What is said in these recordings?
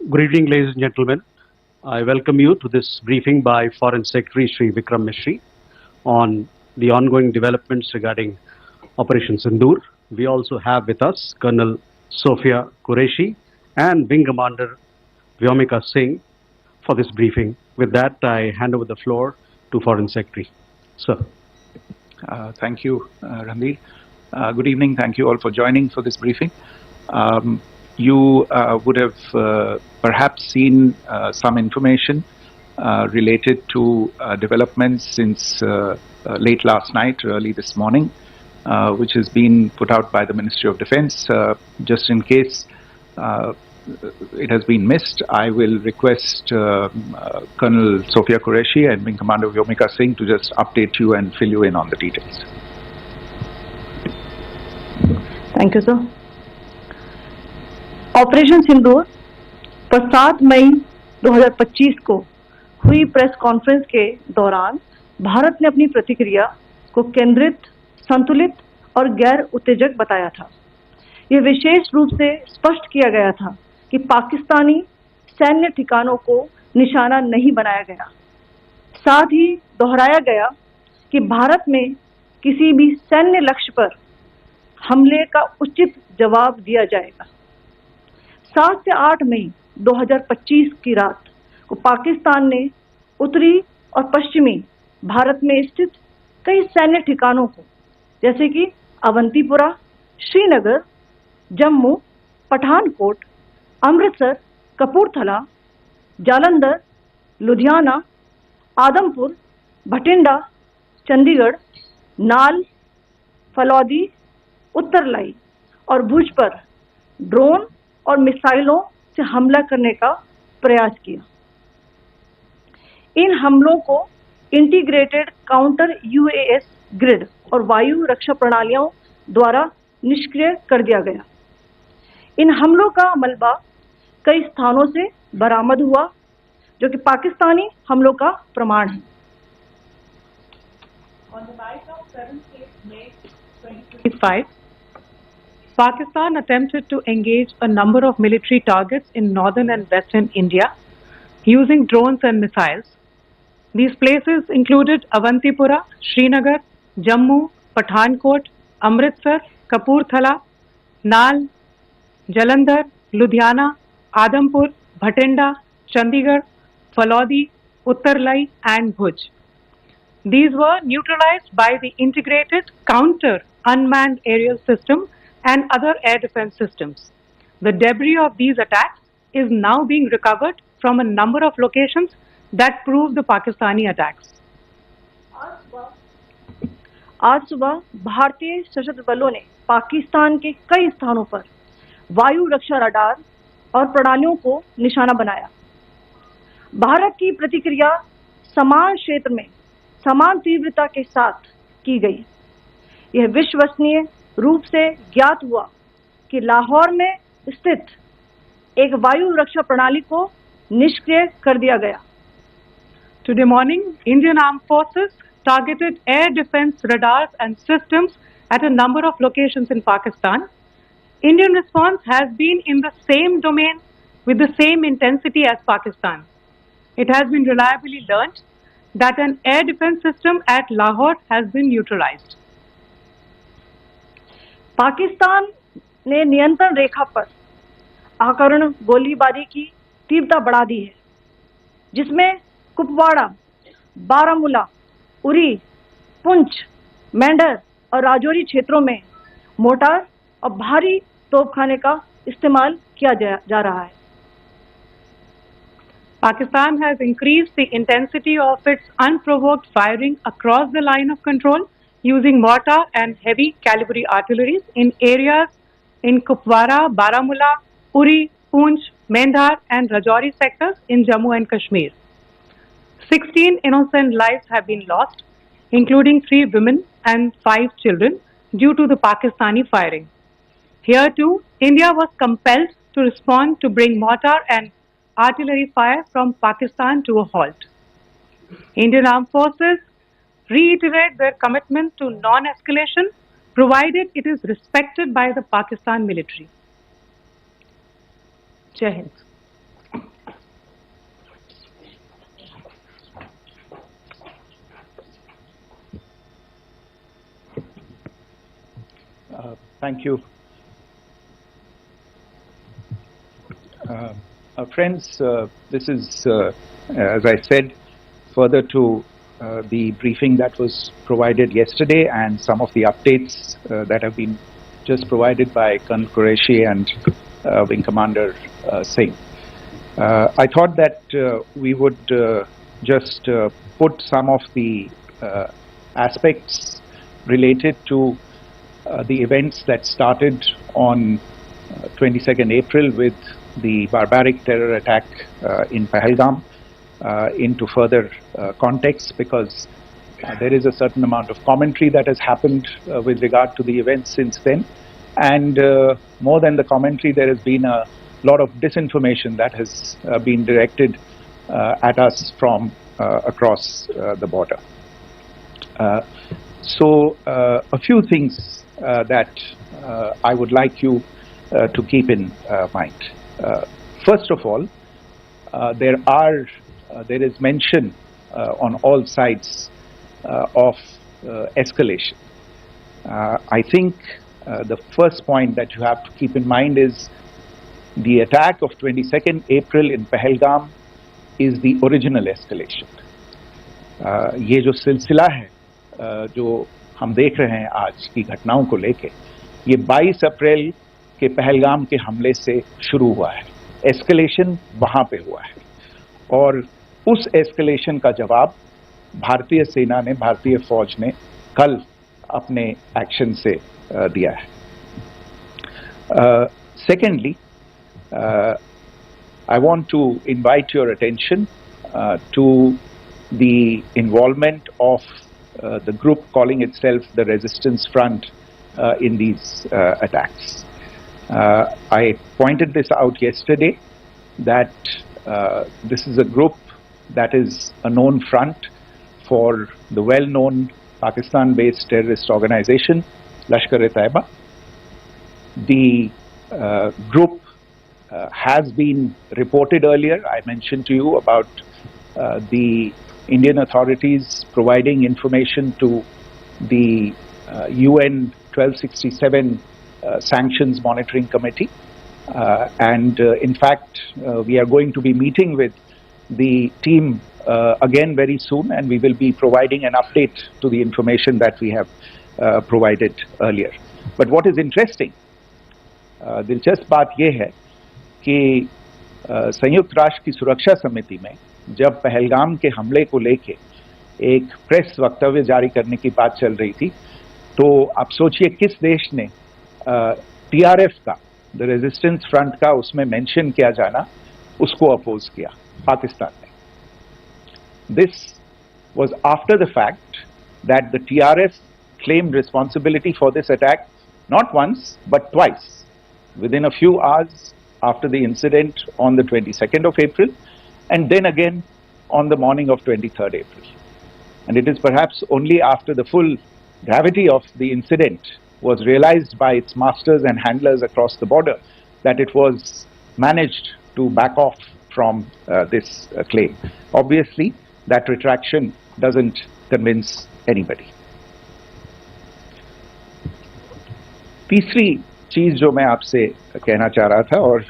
Good evening, ladies and gentlemen. I welcome you to this briefing by Foreign Secretary Sri Vikram Misri on the ongoing developments regarding Operation Sindoor. We also have with us Colonel Sophia Qureshi and Wing Commander Vyomika Singh for this briefing. With that, I hand over the floor to Foreign Secretary. Sir. Thank you, Ranveer. Good evening. Thank you all for joining for this briefing. You would have perhaps seen some information related to developments since late last night, early this morning, which has been put out by the Ministry of Defence. Just in case it has been missed, I will request Colonel Sophia Qureshi and Wing Commander Vyomika Singh to just update you and fill you in on the details. Thank you, sir. Operation Sindoor पर 7 मई 2025 को हुई press conference के दौरान भारत ने अपनी प्रतिक्रिया को केंद्रित, संतुलित और गैर उत्तेजक बताया था। यह विशेष रूप से स्पष्ट किया गया था कि पाकिस्तानी सैन्य ठिकानों को निशाना नहीं बनाया गया। साथ ही दोहराया गया कि भारत में किसी भी सैन्य लक्ष्य पर हमले का उचित जवाब दिया जाएगा। 7 से 8 मई 2025 की रात को पाकिस्तान ने उत्तरी और पश्चिमी भारत में स्थित कई सैन्य ठिकानों को, जैसे कि अवंतीपुरा, श्रीनगर, जम्मू, पठानकोट, अमृतसर, कपूरथला, जालंधर, लुधियाना, आदमपुर, भटिंडा, चंडीगढ़, नाल, फलौदी, उत्तरलाई और भुज पर ड्रोन और मिसाइलों से हमला करने का प्रयास किया। इन हमलों को इंटीग्रेटेड काउंटर यूएएस ग्रिड और वायु रक्षा प्रणालियों द्वारा निष्क्रिय कर दिया गया। इन हमलों का मलबा कई स्थानों से बरामद हुआ, जो कि पाकिस्तानी हमलों का प्रमाण है। On the night of 7th May 2025, Pakistan attempted to engage a number of military targets in northern and western India using drones and missiles. These places included Avantipura, Srinagar, Jammu, Pathankot, Amritsar, Kapurthala, Nal, Jalandhar, Ludhiana, Adampur, Bhatinda, Chandigarh, Falodi, Uttarlai and Bhuj. These were neutralized by the integrated counter unmanned aerial system and other air defense systems. The debris of these attacks is now being recovered from a number of locations that prove the Pakistani attacks. आज सुबह भारतीय सशस्त्र बलों ने पाकिस्तान के कई स्थानों पर वायु रक्षा रडार और प्रणालियों को निशाना बनाया। भारत की प्रतिक्रिया समान क्षेत्र में समान तीव्रता के साथ की गई। यह विश्वसनीय रूप से ज्ञात हुआ कि लाहौर में स्थित एक वायु रक्षा प्रणाली को निष्क्रिय कर दिया गया। Today morning, Indian Armed Forces targeted air defense radars and systems at a number of locations in Pakistan. Indian response has been in the same domain with the same intensity as Pakistan. It has been reliably learnt that an air defense system at Lahore has been neutralized. Pakistan ने नियंत्रण रेखा पर आकरण गोलीबारी की तीव्रता बढ़ा दी है, जिसमें कुपवाड़ा, बारामूला, उरी, पुंछ, मेंढर और राजौरी क्षेत्रों में मोर्टार और भारी तोपखाने का इस्तेमाल किया जा रहा है। Pakistan has increased the intensity of its unprovoked firing across the line of control using mortar and heavy calibre artillery in areas in Kupwara, Baramulla, Uri, Poonch, Mendhar and Rajouri sectors in Jammu and Kashmir. 16 innocent lives have been lost, including 3 women and 5 children, due to the Pakistani firing. Here too, India was compelled to respond to bring mortar and artillery fire from Pakistan to a halt. Indian Armed Forces reiterate their commitment to non-escalation, provided it is respected by the Pakistan military. Jai Hind. Thank you. Friends, this is, as I said, further to the briefing that was provided yesterday and some of the updates that have been just provided by Colonel Qureshi and Wing Commander Singh. I thought that we would just put some of the aspects related to the events that started on 22nd April with the barbaric terror attack in Pahalgam into further context, because there is a certain amount of commentary that has happened with regard to the events since then, and more than the commentary, there has been a lot of disinformation that has been directed at us from across the border. So a few things that I would like you to keep in mind. First of all, there is mention on all sides of escalation. I think the first point that you have to keep in mind is the attack of 22nd April in Pahalgam is the original escalation. ये जो सिलसिला है जो हम देख रहे हैं आज की घटनाओं को लेके, ये 22 अप्रैल के पहलगाम के हमले से शुरू हुआ है. एस्केलेशन वहां पे हुआ है और उस एस्केलेशन का जवाब भारतीय सेना ने, भारतीय फौज ने कल अपने एक्शन से दिया है. Secondly, I want to invite your attention to the involvement of the group calling itself the Resistance Front in these attacks. I pointed this out yesterday that this is a group that is a known front for the well-known Pakistan-based terrorist organization Lashkar-e-Taiba. The group has been reported earlier. I mentioned to you about the Indian authorities providing information to the UN 1267 Sanctions Monitoring Committee. And in fact, we are going to be meeting with the team again very soon, and we will be providing an update to the information that we have provided earlier. But what is interesting, दिलचस्प बात यह है कि संयुक्त राष्ट्र की सुरक्षा समिति में जब पहलगाम के हमले को लेके एक प्रेस वक्तव्य जारी करने की बात चल रही थी, तो आप सोचिए किस देश ने टीआरएफ का, द रेजिस्टेंस फ्रंट का उसमें मेंशन किया जाना, उसको अपोज किया, पाकिस्तान ने. This was after the fact that the TRF claimed responsibility for this attack not once but twice within a few hours after the incident on the 22nd of April, and then again on the morning of 23rd April. And it is perhaps only after the full gravity of the incident was realized by its masters and handlers across the border that it was managed to back off from this claim. Obviously, that retraction doesn't convince anybody. तीसरी चीज जो मैं आपसे कहना चाह रहा था, और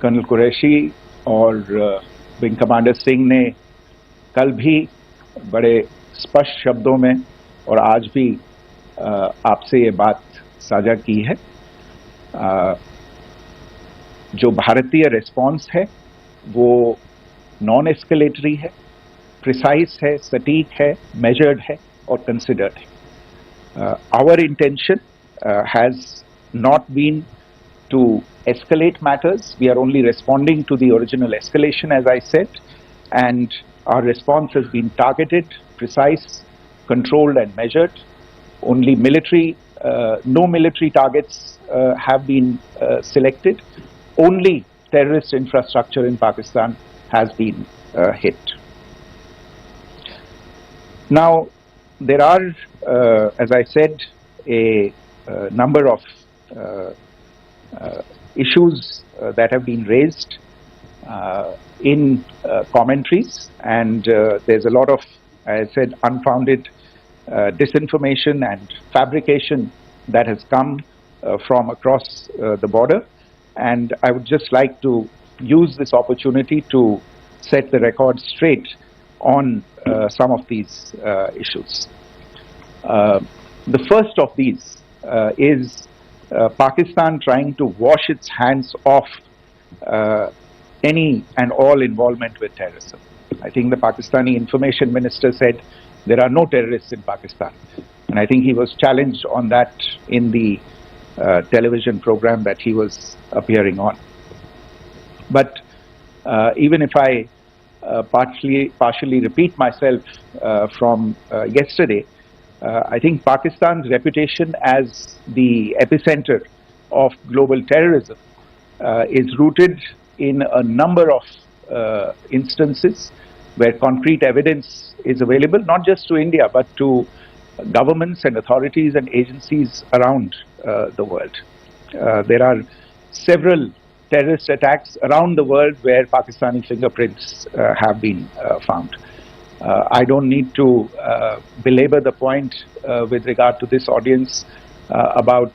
कर्नल कुरैशी और विंग कमांडर सिंह ने कल भी बड़े स्पष्ट शब्दों में और आज भी आपसे ये बात साझा की है. जो भारतीय रिस्पॉन्स है वो नॉन एस्केलेटरी है, प्रिसाइज है, सटीक है, मेजर्ड है और कंसिडर्ड है. Our intention has not been to escalate matters. We are only responding to the original escalation, as I said, and our response has been targeted, precise, controlled and measured. Only military, no military targets have been selected. Only terrorist infrastructure in Pakistan has been hit. Now, there are, as I said, a number of issues that have been raised in commentaries, and there's a lot of, as I said, unfounded disinformation and fabrication that has come from across the border. And I would just like to use this opportunity to set the record straight on some of these issues. The first of these is Pakistan trying to wash its hands off any and all involvement with terrorism. I think the Pakistani information minister said there are no terrorists in Pakistan. And I think he was challenged on that in the television program that he was appearing on. But even if I partially repeat myself from yesterday, I think Pakistan's reputation as the epicenter of global terrorism is rooted in a number of instances where concrete evidence is available, not just to India, but to governments and authorities and agencies around the world. There are several terrorist attacks around the world where Pakistani fingerprints have been found. I don't need to belabor the point with regard to this audience about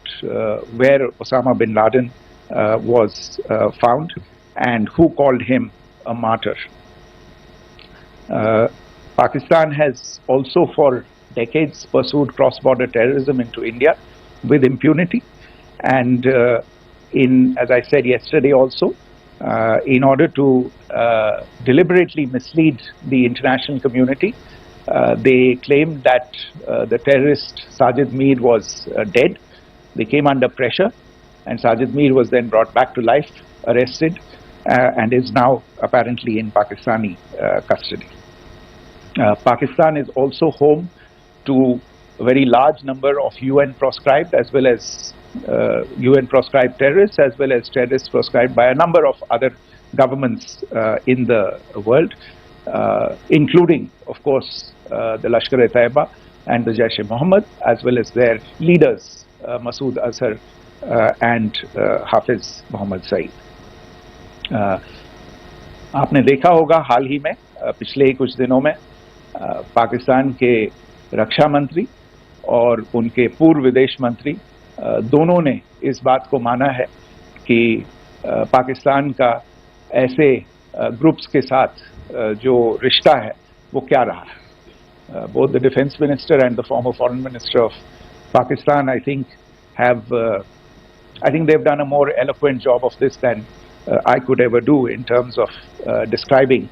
where Osama bin Laden was found and who called him a martyr. Pakistan has also for decades pursued cross-border terrorism into India with impunity, and as I said yesterday also, in order to deliberately mislead the international community, they claimed that the terrorist Sajid Mir was dead. They came under pressure, and Sajid Mir was then brought back to life, arrested, and is now apparently in Pakistani custody. Pakistan is also home to a very large number of UN proscribed as well as UN proscribed terrorists, as well as terrorists proscribed by a number of other governments in the world, including, of course, the Lashkar-e-Taiba and the Jaish-e-Mohammed, as well as their leaders, Masood Azhar and Hafiz Mohammed Saeed. आपने देखा होगा हाल ही में पिछले कुछ दिनों में पाकिस्तान के रक्षा मंत्री और उनके पूर्व विदेश मंत्री दोनों ने इस बात को माना है कि पाकिस्तान का ऐसे ग्रुप्स के साथ जो रिश्ता है वो क्या रहा है. Both the defense minister and the former foreign minister of Pakistan, I think they've done a more eloquent job of this than I could ever do in terms of describing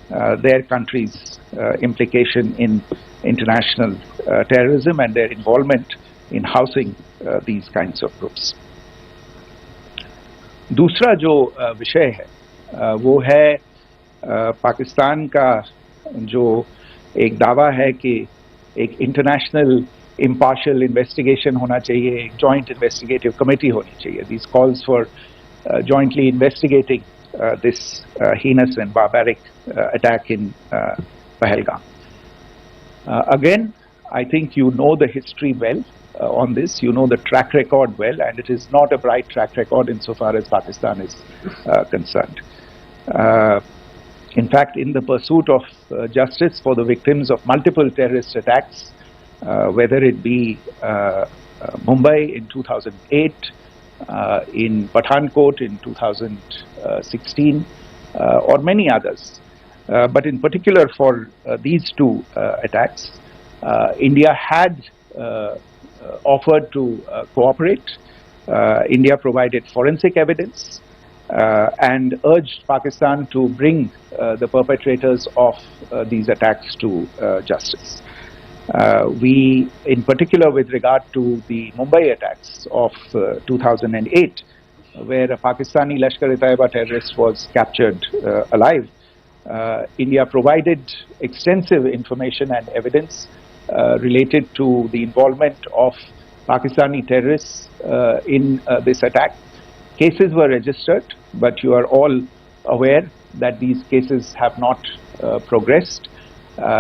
their country's implication in international terrorism and their involvement in housing these kinds of groups. दूसरा जो विषय है वो है पाकिस्तान का जो एक दावा है कि एक इंटरनेशनल impartial investigation होना चाहिए, एक joint investigative committee होनी चाहिए. These calls for jointly investigating this heinous and barbaric attack in Pahalgam. Again, I think you know the history well on this, you know the track record well, and it is not a bright track record insofar as Pakistan is concerned. In fact, in the pursuit of justice for the victims of multiple terrorist attacks, whether it be Mumbai in 2008, in Pathankot in 2016, or many others. But in particular for these two attacks, India had offered to cooperate. India provided forensic evidence and urged Pakistan to bring the perpetrators of these attacks to justice. We, in particular with regard to the Mumbai attacks of 2008, where a Pakistani Lashkar-e-Taiba terrorist was captured alive, India provided extensive information and evidence related to the involvement of Pakistani terrorists in this attack. Cases were registered, but you are all aware that these cases have not progressed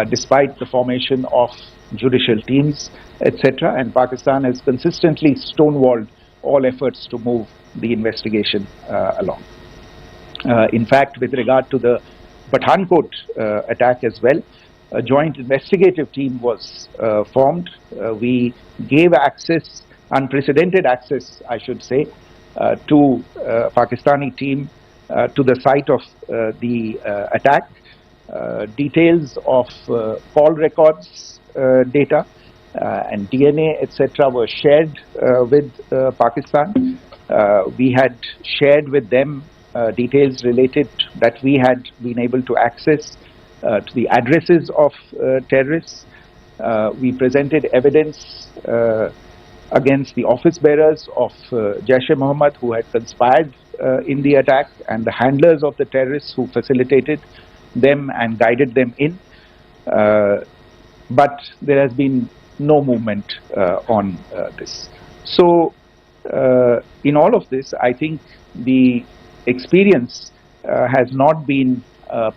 despite the formation of judicial teams, etc. And Pakistan has consistently stonewalled all efforts to move the investigation along. In fact, with regard to the Pathankot attack as well, a joint investigative team was formed. We gave access, unprecedented access, I should say, to Pakistani team to the site of the attack. Details of call records data and DNA, etc., were shared with Pakistan. We had shared with them details related that we had been able to access to the addresses of terrorists. We presented evidence against the office bearers of Jaish-e-Mohammed who had conspired in the attack, and the handlers of the terrorists who facilitated them and guided them in. But there has been no movement on this. So in all of this, I think the experience has not been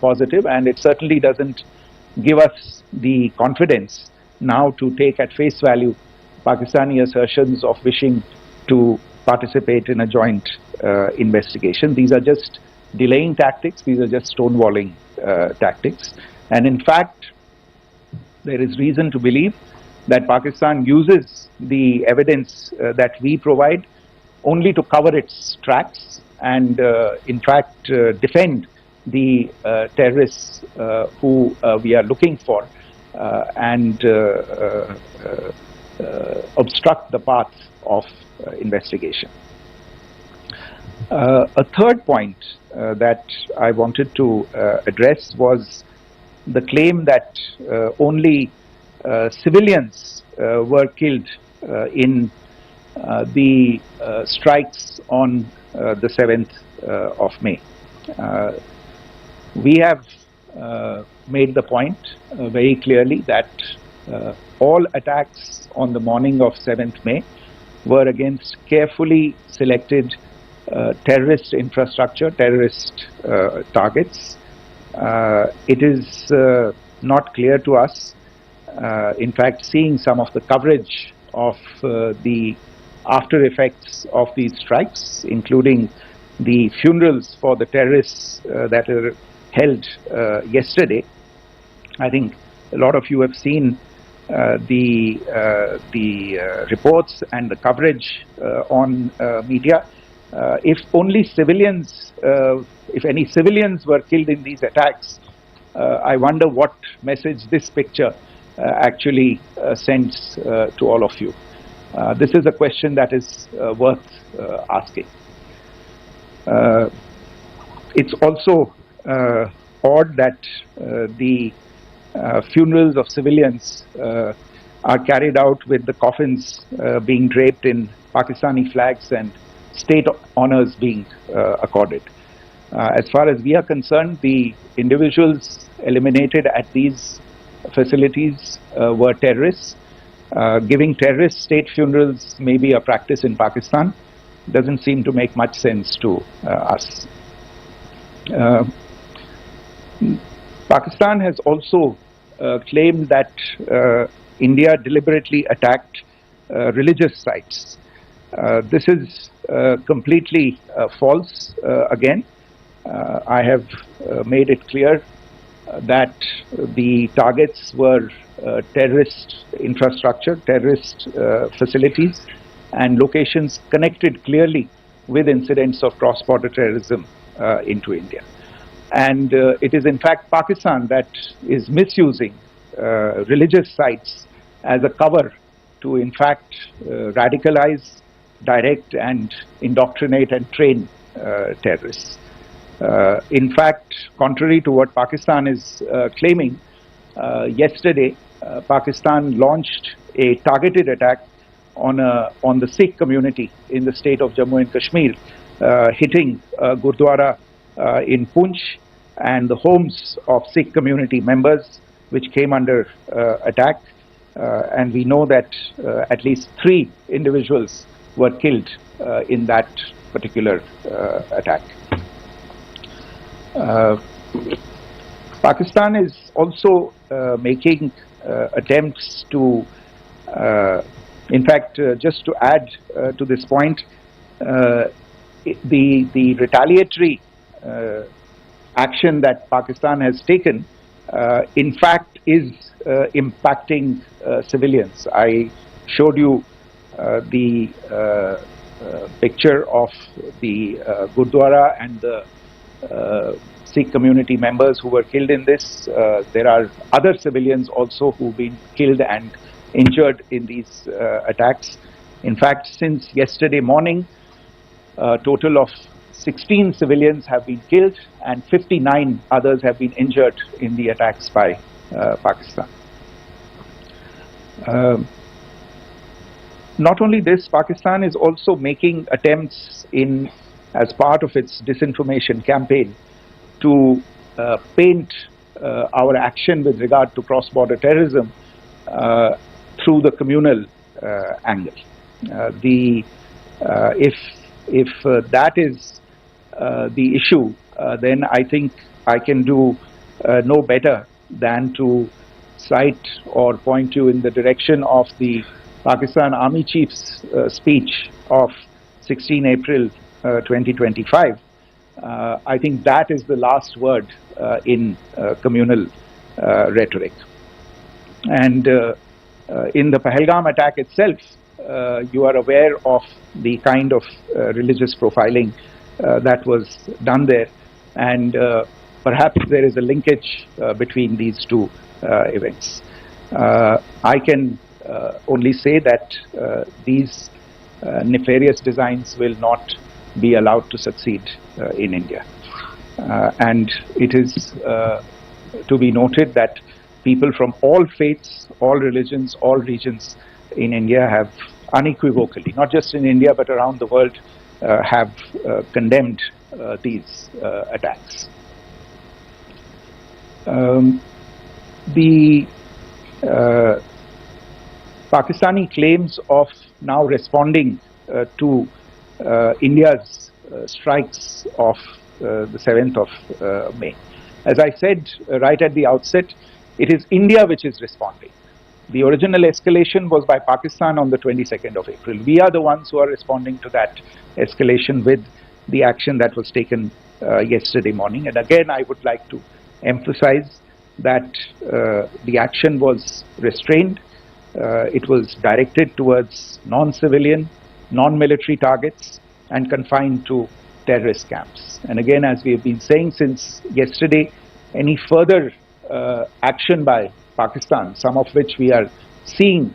positive, and it certainly doesn't give us the confidence now to take at face value Pakistani assertions of wishing to participate in a joint investigation. These are just delaying tactics, these are just stonewalling tactics. And in fact, there is reason to believe that Pakistan uses the evidence that we provide only to cover its tracks and in fact defend the terrorists who we are looking for and obstruct the path of investigation. A third point that I wanted to address was the claim that only civilians were killed in the strikes on the 7th of May. We have made the point very clearly that all attacks on the morning of 7th May were against carefully selected terrorist infrastructure, terrorist targets. It is not clear to us, in fact, seeing some of the coverage of the after effects of these strikes, including the funerals for the terrorists that were held yesterday. I think a lot of you have seen the reports and the coverage on media. If only civilians, if any civilians were killed in these attacks, I wonder what message this picture actually sends to all of you. This is a question that is worth asking. It's also odd that the funerals of civilians are carried out with the coffins being draped in Pakistani flags and state honors being accorded. As far as we are concerned, the individuals eliminated at these facilities were terrorists. Giving terrorist state funerals may be a practice in Pakistan. Doesn't seem to make much sense to us. Pakistan has also claimed that India deliberately attacked religious sites. This is completely false again. I have made it clear that the targets were terrorist infrastructure, terrorist facilities, and locations connected clearly with incidents of cross-border terrorism into India. And it is in fact Pakistan that is misusing religious sites as a cover to in fact radicalize, direct and indoctrinate and train terrorists. In fact, contrary to what Pakistan is claiming, yesterday Pakistan launched a targeted attack on the Sikh community in the state of Jammu and Kashmir, hitting Gurdwara in Punch and the homes of Sikh community members which came under attack, and we know that at least 3 individuals were killed in that particular attack. Pakistan is also making attempts to, in fact, just to add to this point, the retaliatory action that Pakistan has taken in fact is impacting civilians. I showed you the picture of the Gurdwara and the Sikh community members who were killed in this. There are other civilians also who've been killed and injured in these attacks. In fact, since yesterday morning, a total of 16 civilians have been killed and 59 others have been injured in the attacks by Pakistan. Not only this, Pakistan is also making attempts as part of its disinformation campaign to paint our action with regard to cross-border terrorism through the communal angle. If that is the issue, then I think I can do no better than to cite or point you in the direction of the Pakistan Army Chief's speech of 16 April 2025. I think that is the last word in communal rhetoric. And in the Pahalgam attack itself, you are aware of the kind of religious profiling that was done there, and perhaps there is a linkage between these two events. I can only say that these nefarious designs will not be allowed to succeed in India. And it is to be noted that people from all faiths, all religions, all regions in India have unequivocally, not just in India but around the world, have condemned these attacks. The Pakistani claims of now responding to India's strikes of the 7th of May. As I said right at the outset, it is India which is responding. The original escalation was by Pakistan on the 22nd of April. We are the ones who are responding to that escalation with the action that was taken yesterday morning. And again, I would like to emphasize that the action was restrained. It was directed towards non-civilian, non-military targets and confined to terrorist camps. And again, as we have been saying since yesterday, any further action by Pakistan, some of which we are seeing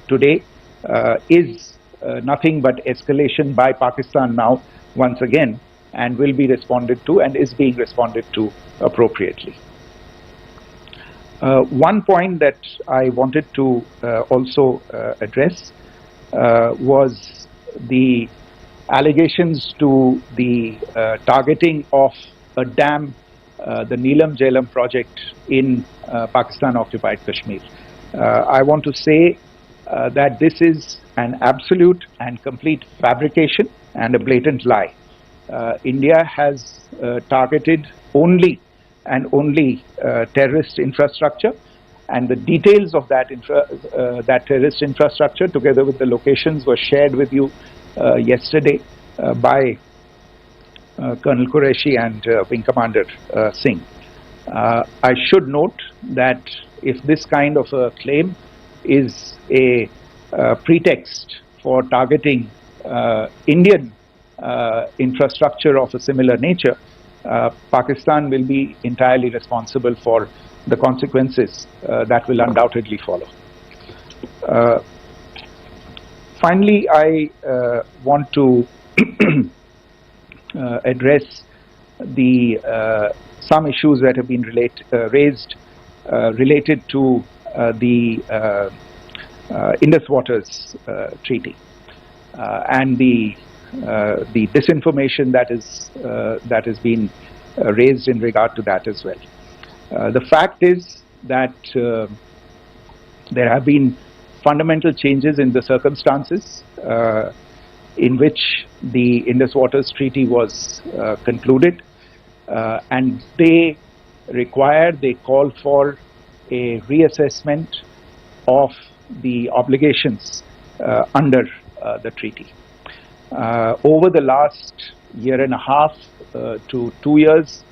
today, is nothing but escalation by Pakistan now once again, and will be responded to and is being responded to appropriately. One point that I wanted to also address was the allegations to the targeting of a dam, the Neelam Jhelum project in Pakistan-occupied Kashmir. I want to say that this is an absolute and complete fabrication and a blatant lie. India has targeted only and only terrorist infrastructure, and the details of that terrorist infrastructure, together with the locations, were shared with you yesterday by Colonel Qureshi and Wing Commander Singh. I should note that if this kind of a claim is a pretext for targeting Indian infrastructure of a similar nature, Pakistan will be entirely responsible for the consequences that will undoubtedly follow. Finally, I want to address some issues that have been raised related to the Indus Waters Treaty and the disinformation that has been raised in regard to that as well. The fact is that there have been fundamental changes in the circumstances in which the Indus Waters Treaty was concluded, and they call for a reassessment of the obligations under the treaty. Over the last year and a half to 2 years,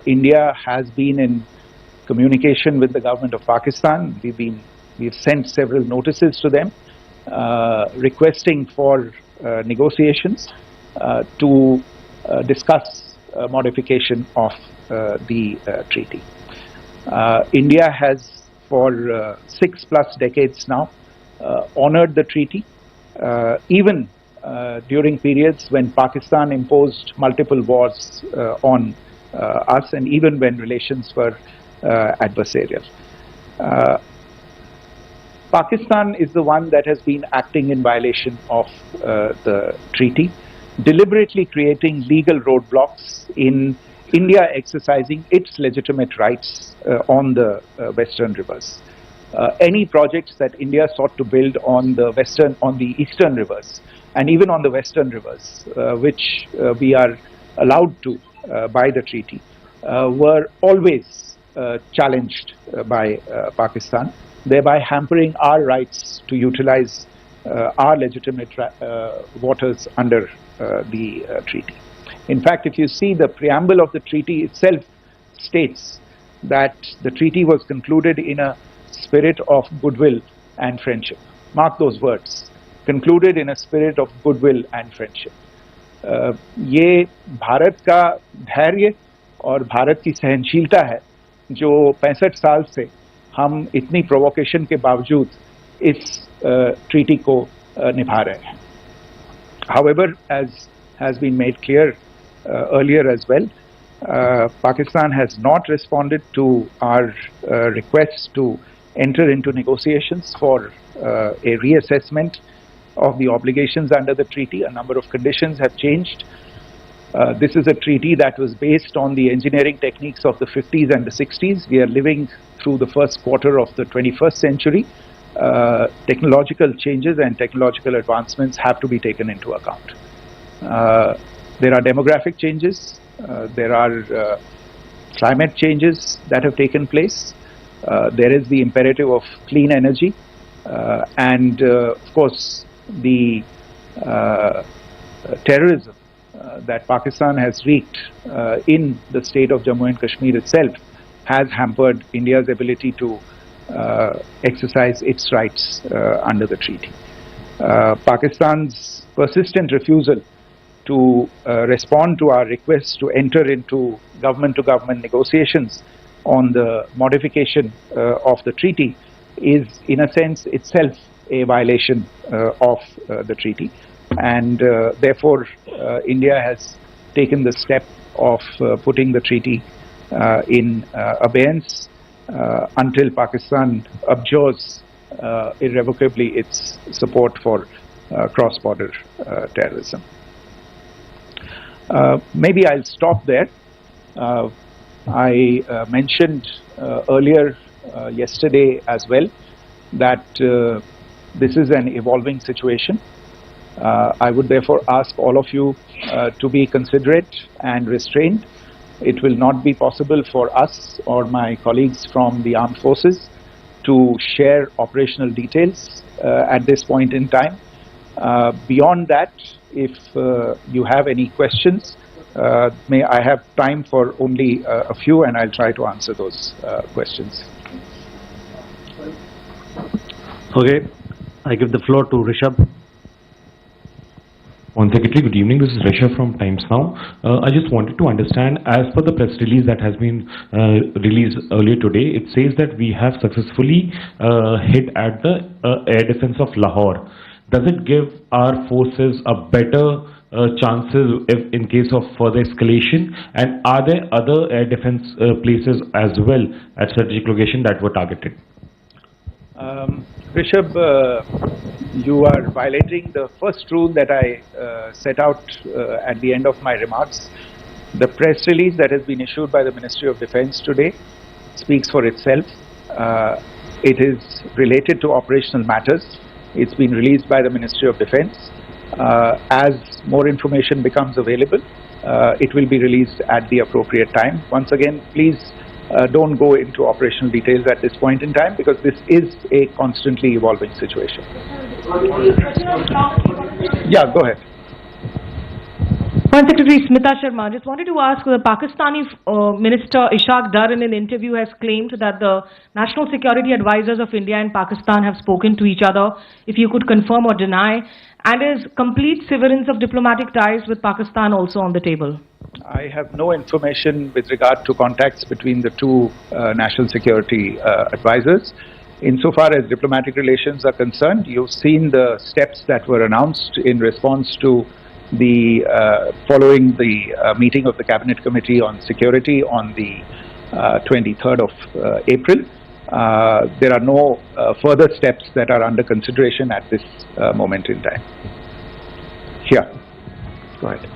India has been in communication with the government of Pakistan. We've sent several notices to them requesting for negotiations to discuss modification of the treaty. India has for 6+ decades now honored the treaty, even during periods when Pakistan imposed multiple wars on us, and even when relations were adversarial. Pakistan is the one that has been acting in violation of the treaty, deliberately creating legal roadblocks in India exercising its legitimate rights on the western rivers. Any projects that India sought to build on the eastern rivers, and even on the western rivers, which we are allowed to by the treaty, were always challenged by Pakistan, thereby hampering our rights to utilize our legitimate waters under the treaty. In fact, if you see, the preamble of the treaty itself states that the treaty was concluded in a spirit of goodwill and friendship. Mark those words, concluded in a spirit of goodwill and friendship. ये भारत का धैर्य और भारत की सहनशीलता है जो 65 साल से हम इतनी प्रोवोकेशन के बावजूद इस ट्रीटी को निभा रहे हैं. However, as has been made clear earlier as well, Pakistan has not responded to our requests to enter into negotiations for a reassessment of the obligations under the treaty. A number of conditions have changed. This is a treaty that was based on the engineering techniques of the 50s and the 60s. We are living through the first quarter of the 21st century. Technological changes and technological advancements have to be taken into account. There are demographic changes. There are climate changes that have taken place. There is the imperative of clean energy. And of course, the terrorism that Pakistan has wreaked in the state of Jammu and Kashmir itself has hampered India's ability to exercise its rights under the treaty. Pakistan's persistent refusal to respond to our requests to enter into government-to-government negotiations on the modification of the treaty is, in a sense, itself a violation of the treaty. And therefore, India has taken the step of putting the treaty in abeyance until Pakistan abjures irrevocably its support for cross-border terrorism. Maybe I'll stop there. I mentioned earlier yesterday as well that this is an evolving situation. I would therefore ask all of you to be considerate and restrained. It will not be possible for us or my colleagues from the armed forces to share operational details at this point in time. Beyond that, if you have any questions, may I have time for only a few, and I'll try to answer those questions. Okay, I give the floor to Rishabh. Secretary, good evening. This is Rishabh from Times Now. I just wanted to understand, as per the press release that has been released earlier today, it says that we have successfully hit at the air defense of Lahore. Does it give our forces a better chances if in case of further escalation? And are there other air defense places as well at strategic location that were targeted? Rishabh, you are violating the first rule that I set out at the end of my remarks. The press release that has been issued by the Ministry of Defence today speaks for itself. It is related to operational matters. It's been released by the Ministry of Defence. As more information becomes available, it will be released at the appropriate time. Once again, please don't go into operational details at this point in time, because this is a constantly evolving situation. Yeah, go ahead. Foreign Secretary Smita Sharma, just wanted to ask, the Pakistani Minister Ishaq Dar in an interview has claimed that the national security advisors of India and Pakistan have spoken to each other. If you could confirm or deny, and is complete severance of diplomatic ties with Pakistan also on the table? I have no information with regard to contacts between the two national security advisors. Insofar as diplomatic relations are concerned, you've seen the steps that were announced in response to the following the meeting of the Cabinet Committee on Security on the 23rd of April. There are no further steps that are under consideration at this moment in time. Here, go ahead.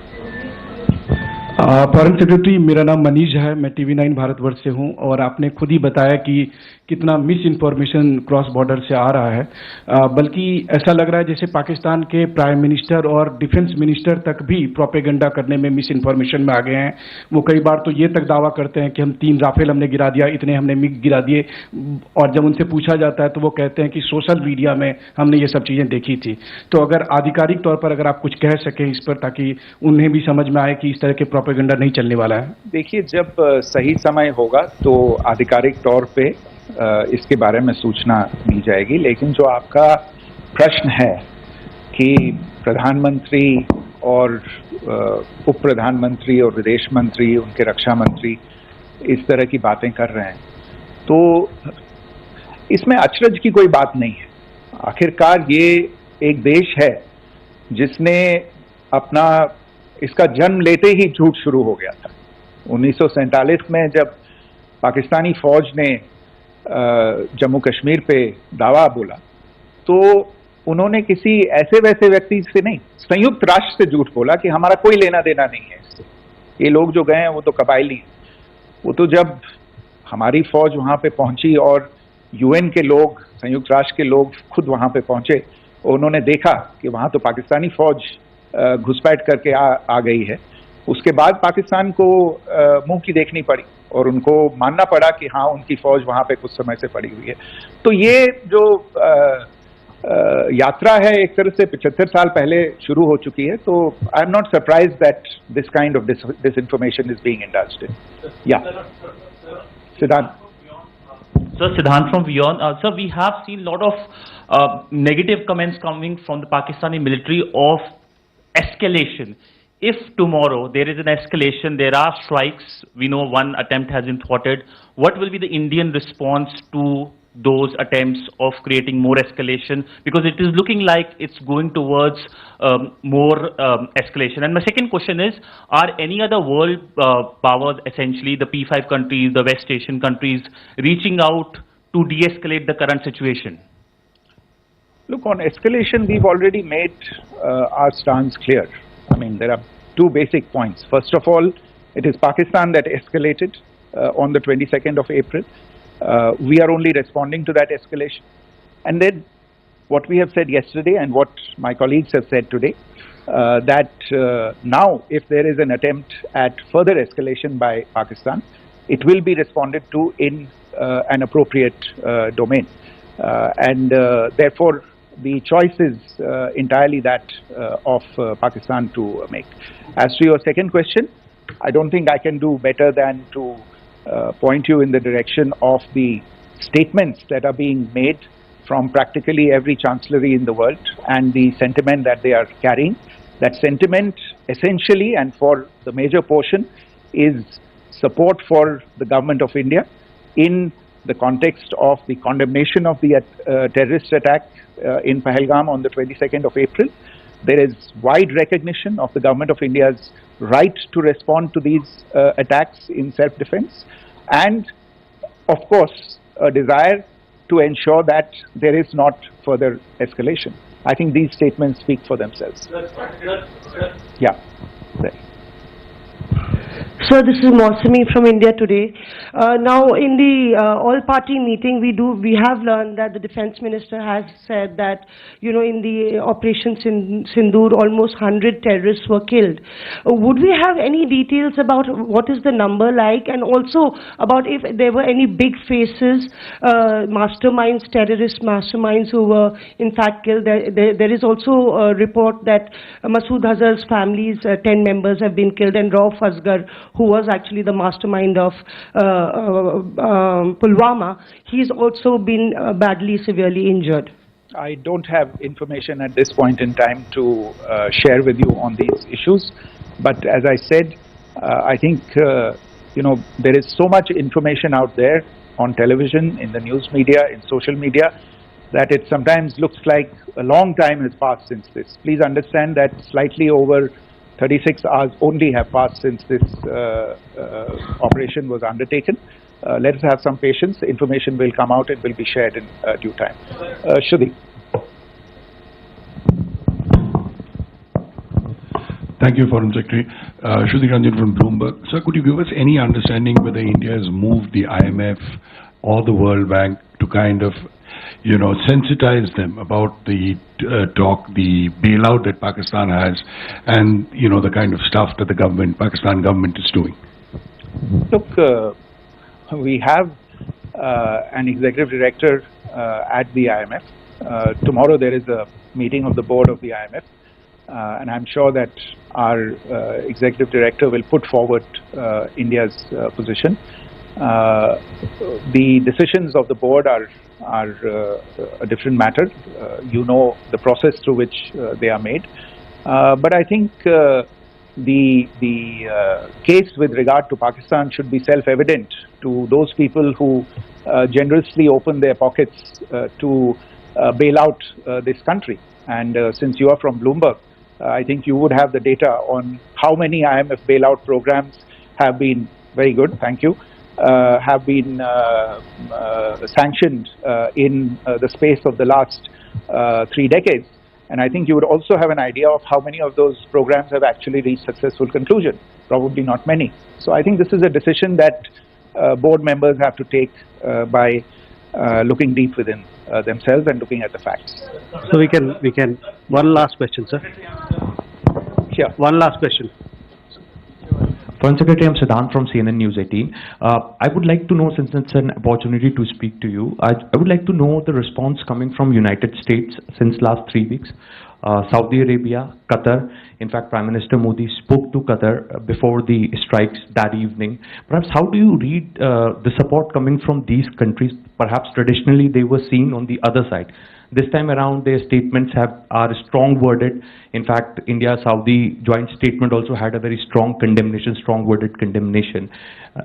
Foreign secretary, मेरा नाम मनीष है, मैं TV9 Bharatvarsh से हूं और आपने खुद ही बताया कि कितना मिस इन्फॉर्मेशन क्रॉस बॉर्डर से आ रहा है, बल्कि ऐसा लग रहा है जैसे पाकिस्तान के प्राइम मिनिस्टर और डिफेंस मिनिस्टर तक भी प्रोपेगेंडा करने में मिस इन्फॉर्मेशन में आ गए हैं। वो कई बार तो ये तक दावा करते हैं कि हम 3 राफेल हमने गिरा दिया, इतने हमने मिग गिरा दिए, और जब उनसे पूछा जाता है तो वो कहते हैं कि सोशल मीडिया में हमने ये सब चीज़ें देखी थी। तो अगर आधिकारिक तौर पर अगर आप कुछ कह सकें इस पर, ताकि उन्हें भी समझ में आए कि इस तरह के प्रोपेगेंडा नहीं चलने वाला है। देखिए, जब सही समय होगा तो आधिकारिक तौर पे इसके बारे में सूचना दी जाएगी, लेकिन जो आपका प्रश्न है कि प्रधानमंत्री और उप प्रधानमंत्री और विदेश मंत्री, उनके रक्षा मंत्री इस तरह की बातें कर रहे हैं, तो इसमें अचरज की कोई बात नहीं है। आखिरकार ये एक देश है जिसने अपना इसका जन्म लेते ही झूठ शुरू हो गया था। 1947 में जब पाकिस्तानी फौज ने जम्मू कश्मीर पे दावा बोला, तो उन्होंने किसी ऐसे वैसे व्यक्ति से नहीं, संयुक्त राष्ट्र से झूठ बोला कि हमारा कोई लेना देना नहीं है इससे, ये लोग जो गए हैं वो तो कबायली हैं। वो तो जब हमारी फौज वहाँ पे पहुंची और UN के लोग, संयुक्त राष्ट्र के लोग खुद वहाँ पे पहुंचे, उन्होंने देखा कि वहाँ तो पाकिस्तानी फौज घुसपैठ करके आ गई है, उसके बाद पाकिस्तान को मुंह की देखनी पड़ी और उनको मानना पड़ा कि हाँ, उनकी फौज वहाँ पे कुछ समय से पड़ी हुई है। तो ये जो यात्रा है एक तरह से 75 साल पहले शुरू हो चुकी है, तो I am not surprise that this kind of disinformation is being indulged in. Yeah. Siddhant. Sir, Siddhant from Beyond. Sir, we have seen a lot of negative comments coming from the Pakistani military of escalation. If tomorrow there is an escalation, there are strikes, we know one attempt has been thwarted, what will be the Indian response to those attempts of creating more escalation? Because it is looking like it's going towards more escalation. And my second question is, are any other world powers, essentially the P5 countries, the West Asian countries, reaching out to de-escalate the current situation? Look, on escalation, we've already made our stance clear. I mean, there are 2 basic points. First of all, it is Pakistan that escalated on the 22nd of April. We are only responding to that escalation. And then what we have said yesterday and what my colleagues have said today, that now if there is an attempt at further escalation by Pakistan, it will be responded to in an appropriate domain. And therefore, the choice is entirely that of Pakistan to make. As to your second question, I don't think I can do better than to point you in the direction of the statements that are being made from practically every chancellery in the world and the sentiment that they are carrying. That sentiment essentially and for the major portion is support for the government of India in the context of the condemnation of the terrorist attack in Pahalgam on the 22nd of April. There is wide recognition of the government of India's right to respond to these attacks in self-defense, and of course a desire to ensure that there is not further escalation. I think these statements speak for themselves. Yeah. Sir, this is Mausami from India Today. Now, in the all-party meeting, we have learned that the Defence Minister has said that, you know, in the Operation Sindoor, almost 100 terrorists were killed. Would we have any details about what is the number like, and also about if there were any big faces, masterminds, terrorist masterminds who were in fact killed? There is also a report that Masood Azhar's family's 10 members have been killed, and Rauf Asghar, who was actually the mastermind of Pulwama, he's also been badly, severely injured. I don't have information at this point in time to share with you on these issues. But as I said, I think, you know, there is so much information out there on television, in the news media, in social media, that it sometimes looks like a long time has passed since this. Please understand that slightly over 36 hours only have passed since this operation was undertaken. Let us have some patience. Information will come out and will be shared in due time. Shruti. Thank you, Foreign Secretary. Shruti Ranjan from Bloomberg. Sir, could you give us any understanding whether India has moved the IMF or the World Bank to kind of, you know, sensitize them about the the bailout that Pakistan has, and, you know, the kind of stuff that the Pakistan government is doing? Look, we have an executive director at the IMF. Tomorrow there is a meeting of the board of the IMF, and I'm sure that our executive director will put forward India's position. The decisions of the board are a different matter. You know the process through which they are made. But I think the case with regard to Pakistan should be self-evident to those people who generously open their pockets to bail out this country. And since you are from Bloomberg, I think you would have the data on how many IMF bailout programs have been, very good, thank you, have been sanctioned in the space of the last 3 decades. And I think you would also have an idea of how many of those programs have actually reached successful conclusion. Probably not many. So I think this is a decision that board members have to take by looking deep within themselves and looking at the facts. So we can, one last question, sir. Sure. One last question. Foreign Secretary, I'm Siddhant from CNN News 18. I would like to know, since it's an opportunity to speak to you, I would like to know the response coming from United States since last 3 weeks. Saudi Arabia, Qatar. In fact, Prime Minister Modi spoke to Qatar before the strikes that evening. Perhaps how do you read the support coming from these countries? Perhaps traditionally they were seen on the other side. This time around, their statements are strong worded. In fact, India-Saudi joint statement also had a very strong condemnation, strong worded condemnation.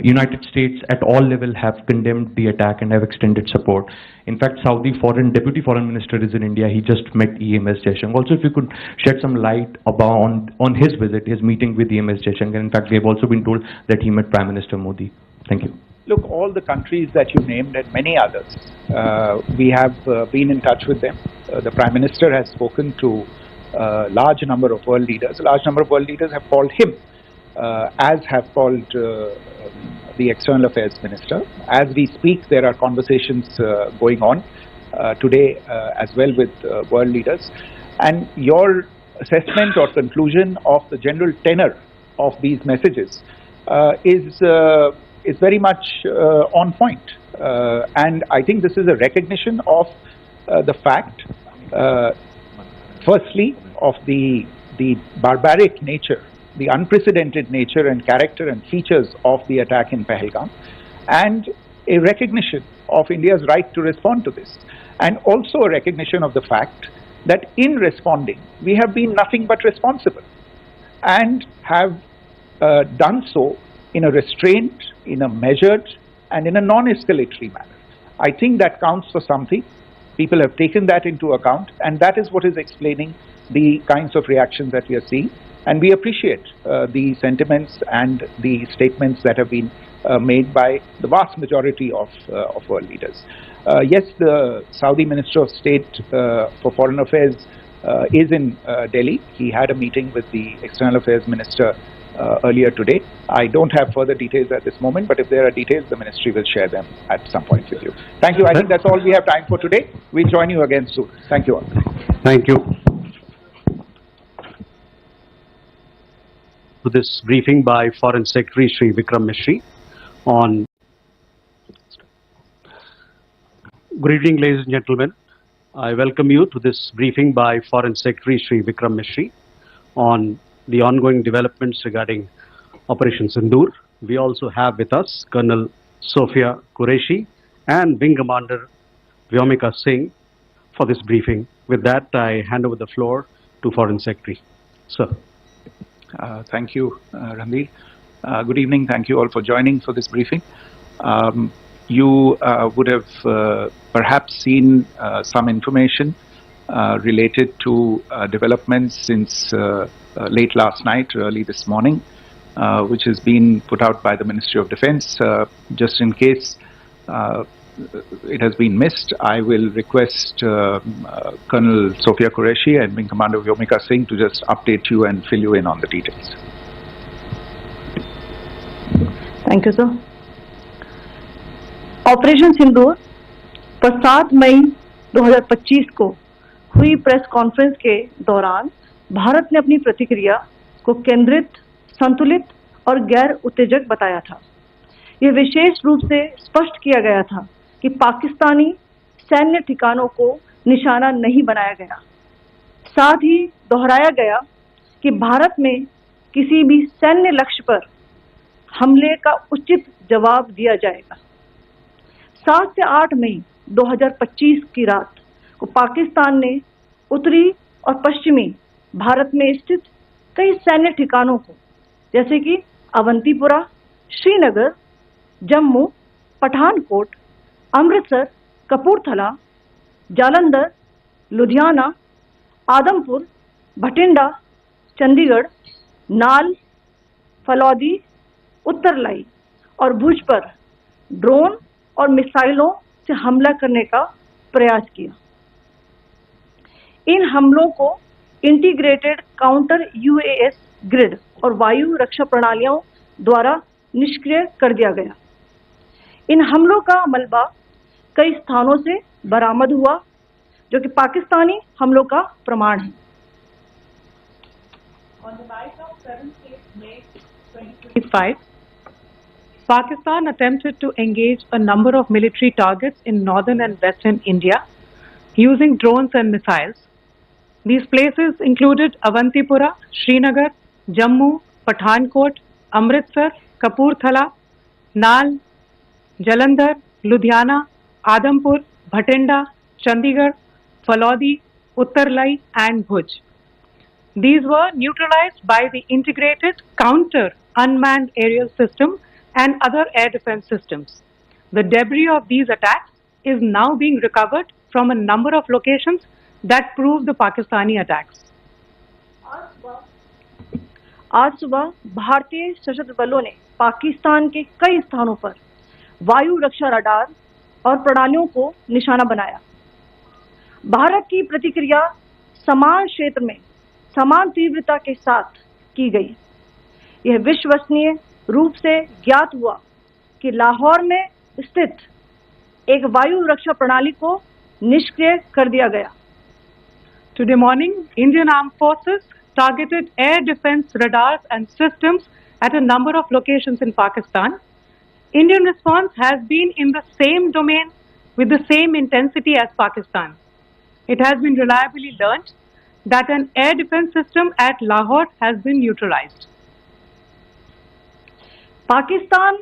United States at all levels have condemned the attack and have extended support. In fact, Saudi Deputy Foreign Minister is in India. He just met EMS Jaishankar. Also, if you could shed some light on his visit, his meeting with EMS Jaishankar. In fact, we have also been told that he met Prime Minister Modi. Thank you. Look, all the countries that you named and many others, we have been in touch with them. The Prime Minister has spoken to a large number of world leaders. A large number of world leaders have called him, as have called the External Affairs Minister. As we speak, there are conversations going on today as well with world leaders. And your assessment or conclusion of the general tenor of these messages is very much on point. And I think this is a recognition of the fact, firstly, of the barbaric nature, the unprecedented nature and character and features of the attack in Pahalgam, and a recognition of India's right to respond to this. And also a recognition of the fact that in responding, we have been nothing but responsible and have done so in a restrained, in a measured, and in a non-escalatory manner. I think that counts for something. People have taken that into account, and that is what is explaining the kinds of reactions that we are seeing. And we appreciate the sentiments and the statements that have been made by the vast majority of world leaders. Yes, the Saudi Minister of State for Foreign Affairs is in Delhi. He had a meeting with the External Affairs Minister earlier today. I don't have further details at this moment, but if there are details, the ministry will share them at some point with you. Thank you. I think that's all we have time for today. We'll join you again soon. Thank you all. Thank you. To this briefing by Foreign Secretary Shri Vikram Misri on. Good evening, ladies and gentlemen. I welcome you to this briefing by Foreign Secretary Shri Vikram Misri on the ongoing developments regarding Operation Sindoor. We also have with us Colonel Sophia Qureshi and Wing Commander Vyomika Singh for this briefing. With that, I hand over the floor to Foreign Secretary. Sir. Thank you, Ranveer. Good evening. Thank you all for joining for this briefing. You would have perhaps seen some information related to developments since late last night, early this morning, which has been put out by the Ministry of Defence. Just in case it has been missed, I will request Colonel Sophia Qureshi and Wing Commander Vyomika Singh to just update you and fill you in on the details. Thank you, sir. Operation Sindoor पर 7 मई 2025 को हुई press conference के दौरान भारत ने अपनी प्रतिक्रिया को केंद्रित, संतुलित और गैर उत्तेजक बताया था। यह विशेष रूप से स्पष्ट किया गया था कि पाकिस्तानी सैन्य ठिकानों को निशाना नहीं बनाया गया। साथ ही दोहराया गया कि भारत में किसी भी सैन्य लक्ष्य पर हमले का उचित जवाब दिया जाएगा। 7 से 8 मई 2025 की रात को पाकिस्तान ने उत्तरी और पश्चिमी भारत में स्थित कई सैन्य ठिकानों को, जैसे कि अवंतीपुरा, श्रीनगर, जम्मू, पठानकोट, अमृतसर, कपूरथला, जालंधर, लुधियाना, आदमपुर, भटिंडा, चंडीगढ़, नाल, फलौदी, उत्तरलाई और भुज पर ड्रोन और मिसाइलों से हमला करने का प्रयास किया। इन हमलों को इंटीग्रेटेड काउंटर यूएस ग्रिड और वायु रक्षा प्रणालियों द्वारा निष्क्रिय कर दिया गया। इन हमलों का मलबा कई स्थानों से बरामद हुआ, जो कि पाकिस्तानी हमलों का प्रमाण है। On the night of 7th May 2025, Pakistan attempted to engage a number of military targets in northern and western India using drones and missiles. These places included Avantipura, Srinagar, Jammu, Pathankot, Amritsar, Kapurthala, Nal, Jalandhar, Ludhiana, Adampur, Bhatinda, Chandigarh, Falodi, Uttarlai and Bhuj. These were neutralized by the integrated counter unmanned aerial system and other air defense systems. The debris of these attacks is now being recovered from a number of locations that prove the Pakistani attacks. आज सुबह भारतीय सशस्त्र बलों ने पाकिस्तान के कई स्थानों पर वायु रक्षा रडार और प्रणालियों को निशाना बनाया। भारत की प्रतिक्रिया समान क्षेत्र में समान तीव्रता के साथ की गई। यह विश्वसनीय रूप से ज्ञात हुआ कि लाहौर में स्थित एक वायु रक्षा प्रणाली को निष्क्रिय कर दिया गया। Today morning, Indian Armed Forces targeted air defense radars and systems at a number of locations in Pakistan. Indian response has been in the same domain with the same intensity as Pakistan. It has been reliably learnt that an air defense system at Lahore has been neutralized. Pakistan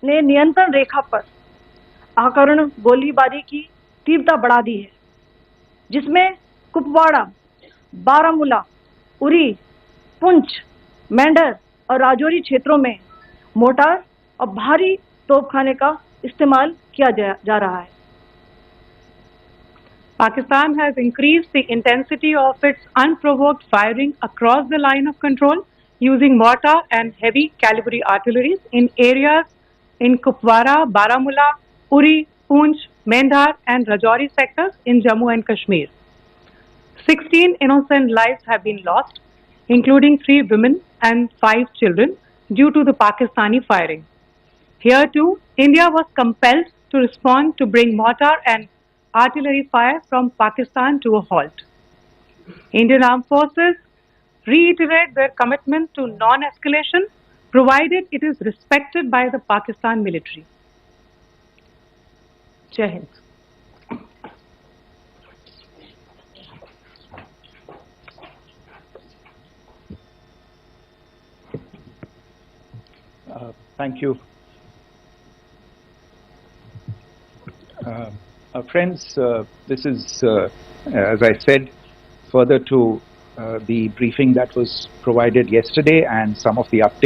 ने नियंत्रण रेखा पर आकरण गोलीबारी की तीव्रता बढ़ा दी है, जिसमें कुपवाड़ा, बारामूला, उरी, पुंछ, मेंढर और राजौरी क्षेत्रों में मोर्टार और भारी तोपखाने का इस्तेमाल किया जा रहा है। Pakistan has increased the intensity of its unprovoked firing across the line of control using mortar and heavy calibre artilleries in areas in Kupwara, Baramulla, Uri, Poonch, Mendhar and Rajouri sectors in Jammu and Kashmir. 16 innocent lives have been lost including 3 women and 5 children, due to the Pakistani firing. Here too, India was compelled to respond to bring mortar and artillery fire from Pakistan to a halt. Indian Armed Forces reiterate their commitment to non-escalation, provided it is respected by the Pakistan military. Jai Hind. Thank you. Friends, this is, as I said, further to the briefing that was provided yesterday and some of the updates